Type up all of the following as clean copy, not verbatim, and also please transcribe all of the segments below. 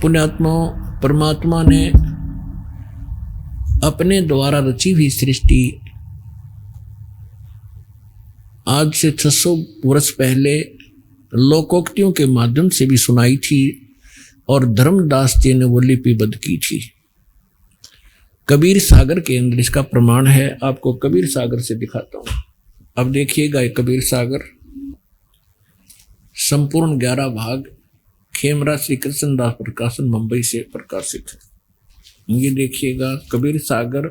पुण्यात्मा परमात्मा ने अपने द्वारा रची हुई सृष्टि आज से 600 वर्ष पहले लोकोक्तियों के माध्यम से भी सुनाई थी और धर्मदास जी ने वो लिपिबद्ध की थी। कबीर सागर के अंदर इसका प्रमाण है। आपको कबीर सागर से दिखाता हूं। अब देखिएगा, ये कबीर सागर संपूर्ण 11 भाग खेमरा श्री कृष्णदास प्रकाशन मुंबई से प्रकाशित है। ये देखिएगा कबीर सागर।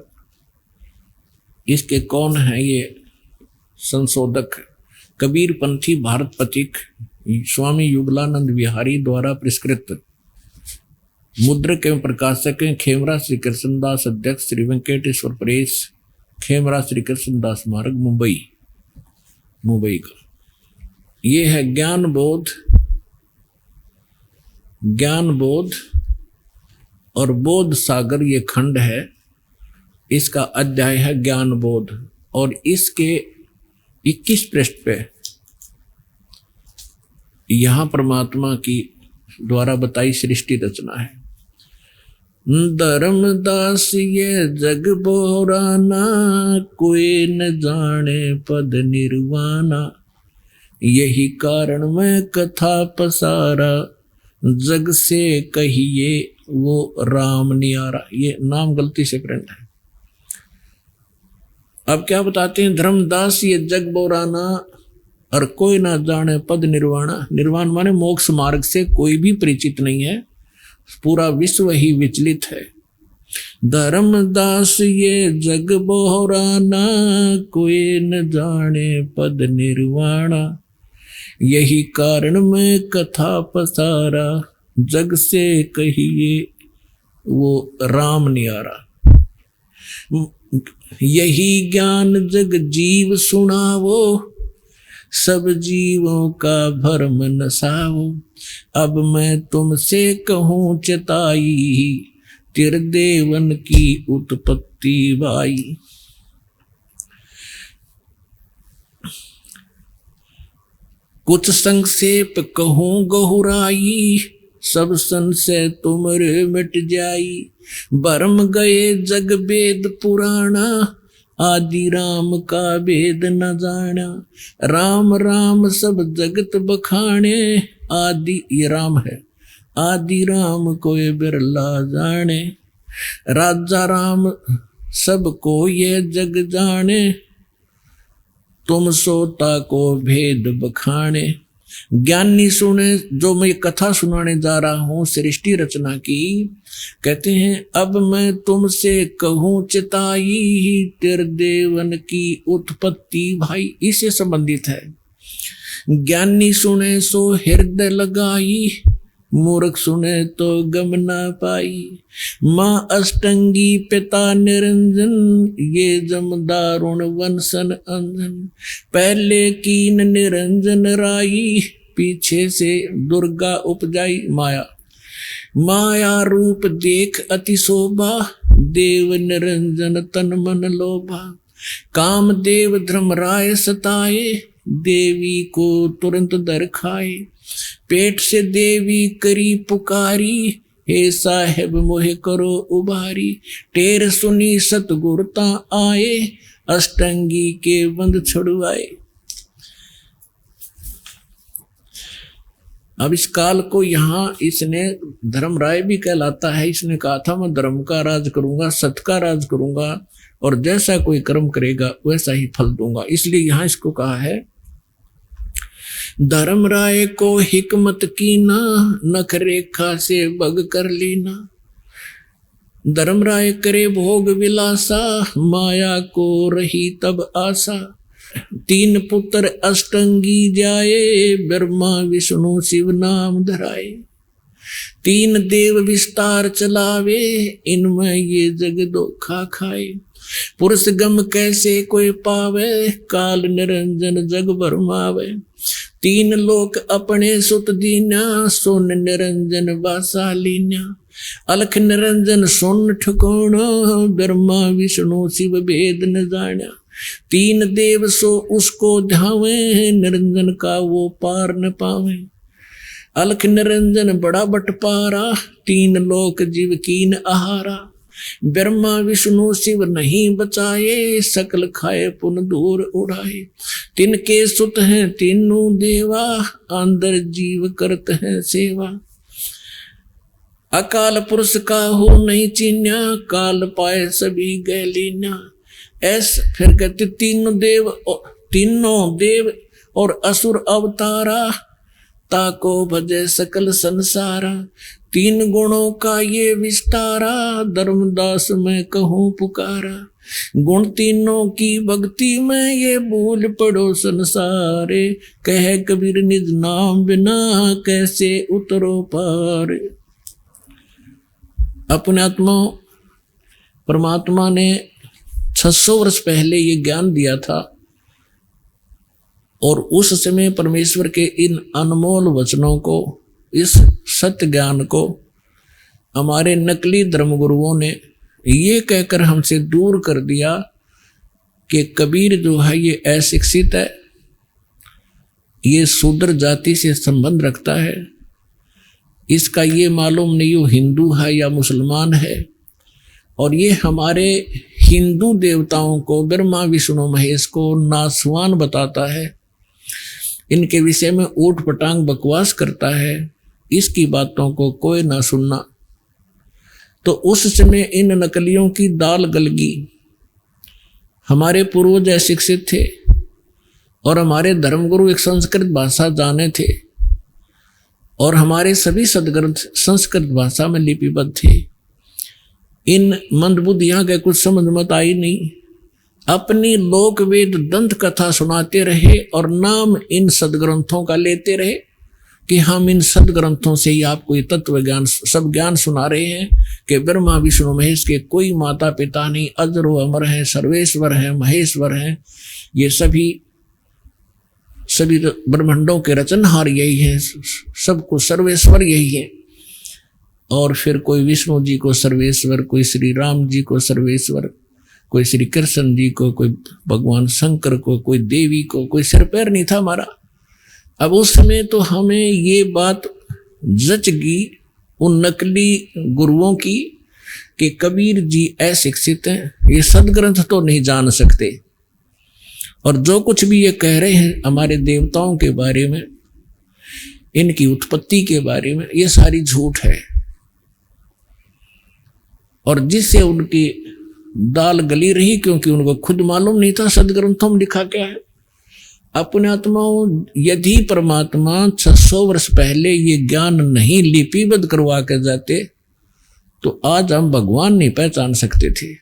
इसके कौन है? ये संशोधक कबीर पंथी भारत पथिक स्वामी युगलानंद विहारी द्वारा पुरस्कृत। मुद्रक एवं प्रकाशक हैं खेमरा श्री कृष्णदास, अध्यक्ष श्री वेंकटेश्वर प्रेस, खेमरा श्री कृष्णदास मार्ग मुंबई का। ये है ज्ञान बोध और बोध सागर, ये खंड है। इसका अध्याय है ज्ञान बोध और इसके 21 पृष्ठ पे यहां परमात्मा की द्वारा बताई सृष्टि रचना है। धर्मदास ये जग बोराना, कोई न जाने पद निर्वाणा, यही कारण मैं कथा पसारा, जग से कहिए वो राम नियारा। ये नाम गलती से प्रिंट है। अब क्या बताते हैं? धर्मदास ये जग बोराना और कोई ना जाने पद निर्वाणा। निर्वाण माने मोक्ष मार्ग से कोई भी परिचित नहीं है, पूरा विश्व ही विचलित है। धर्मदास ये जग बोराना, कोई न जाने पद निर्वाणा, यही कारण मैं कथा पसारा, जग से कहिए वो राम नियारा। यही ज्ञान जग जीव सुनावो, सब जीवों का भरम नसाओ, अब मैं तुमसे कहूँ चेताई, तिरदेवन की उत्पत्ति बाई। कुछ संक्षेप कहूँ गहुराई, सब संशय तुमरे मिट जाई, भरम गए जग वेद पुराना, आदि राम का वेद न जाना, राम राम सब जगत बखाने, आदि ये राम है, आदि राम कोई बिरला जाने, राजा राम सबको ये जग जाने, तुम सोता को भेद बखाने। ज्ञानी सुने, जो मैं कथा सुनाने जा रहा हूं सृष्टि रचना की, कहते हैं अब मैं तुमसे कहूँ चिताई, तिरदेवन की उत्पत्ति भाई। इससे संबंधित है। ज्ञानी सुने सो हृदय लगाई, मूर्ख सुने तो गम ना पाई, माँ अष्टंगी पिता निरंजन, ये जमदारुण वंशन अंजन, पहले कीन निरंजन राई, पीछे से दुर्गा उपजाई माया, माया रूप देख अति शोभा, देव निरंजन तन मन लोभा, काम देव धर्मराय सताए, देवी को तुरंत दर खाए, पेट से देवी करी पुकारी, हे साहेब मोहे करो उबारी, टेर सुनी सतगुरता आए, अष्टंगी के बंद छुड़वाए। अब इस काल को यहाँ इसने धर्मराय भी कहलाता है। इसने कहा था मैं धर्म का राज करूंगा, सत्य का राज करूंगा और जैसा कोई कर्म करेगा वैसा ही फल दूंगा। इसलिए यहाँ इसको कहा है धर्मराय को हिकमत कीना, नख रेखा से बग कर लीना, धर्मराय करे भोग विलासा, माया को रही तब आशा, 3 पुत्र अष्टंगी जाए, ब्रह्मा विष्णु शिव नाम धराए, 3 देव विस्तार चलावे, इनमें ये जग धोखा खाए, पुरुष गम कैसे कोई पावे, काल निरंजन जग भरमावे, 3 लोक अपने सुत दीना, सोन निरंजन बासा लीना, अलख निरंजन सोन ठिकाना, ब्रह्मा विष्णु शिव भेद न जाना, 3 देव सो उसको ध्यावे, निरंजन का वो पार न पावे, अलख निरंजन बड़ा बटपारा, तीन लोक जीव कीन आहारा। ब्रह्मा विष्णु शिव नहीं बचाए, सकल खाए पुन दूर उड़ाए। तिनके सुत हैं तीनों देवा, अंदर जीव करत हैं सेवा। अकाल पुरुष का हो नहीं चिन्या, काल पाए सभी गैलीना। ऐस फिर कहते तीनों देव और असुर अवतारा, ताको भजे सकल संसारा। तीन गुणों का ये विस्तारा, धर्मदास मैं कहूँ पुकारा। गुण तीनों की भक्ति में ये भूल पड़ो संसारे, कह कबीर निज नाम बिना कैसे उतरो पार। अपने आत्मा परमात्मा ने 600 वर्ष पहले ये ज्ञान दिया था, और उस समय परमेश्वर के इन अनमोल वचनों को, इस सत्य ज्ञान को हमारे नकली धर्मगुरुओं ने ये कहकर हमसे दूर कर दिया कि कबीर जो है ये अशिक्षित है, ये शूद्र जाति से संबंध रखता है, इसका ये मालूम नहीं वो हिंदू है या मुसलमान है, और ये हमारे हिंदू देवताओं को, ब्रह्मा विष्णु महेश को नासवान बताता है, इनके विषय में ऊट पटांग बकवास करता है, इसकी बातों को कोई ना सुनना। तो उस समय इन नकलियों की दाल गलगी। हमारे पूर्वज अशिक्षित थे और हमारे धर्मगुरु एक संस्कृत भाषा जाने थे, और हमारे सभी सदग्रंथ संस्कृत भाषा में लिपिबद्ध थे। इन मंदबुद्धियां के कुछ समझ मत आई नहीं, अपनी लोक वेद दंत कथा सुनाते रहे और नाम इन सदग्रंथों का लेते रहे कि हम इन सदग्रंथों से ही आपको ये तत्व ज्ञान, सब ज्ञान सुना रहे हैं कि ब्रह्मा विष्णु महेश के कोई माता पिता नहीं, अजर व अमर हैं, सर्वेश्वर हैं, महेश्वर हैं, ये सभी ब्रह्मांडों के रचनहार यही हैं, सबको सर्वेश्वर यही है। और फिर कोई विष्णु जी को सर्वेश्वर, कोई श्री राम जी को सर्वेश्वर, कोई श्री कृष्ण जी को, कोई भगवान शंकर को, कोई देवी को, कोई सिर पैर नहीं था हमारा। अब उस समय तो हमें ये बात जच गई उन नकली गुरुओं की कि कबीर जी अशिक्षित हैं, ये सदग्रंथ तो नहीं जान सकते, और जो कुछ भी ये कह रहे हैं हमारे देवताओं के बारे में, इनकी उत्पत्ति के बारे में, ये सारी झूठ है। और जिससे उनकी दाल गली रही, क्योंकि उनको खुद मालूम नहीं था सदग्रंथों में लिखा क्या है। अपने आत्माओं, यदि परमात्मा 600 वर्ष पहले ये ज्ञान नहीं लिपिबद्ध करवा के जाते तो आज हम भगवान नहीं पहचान सकते थे।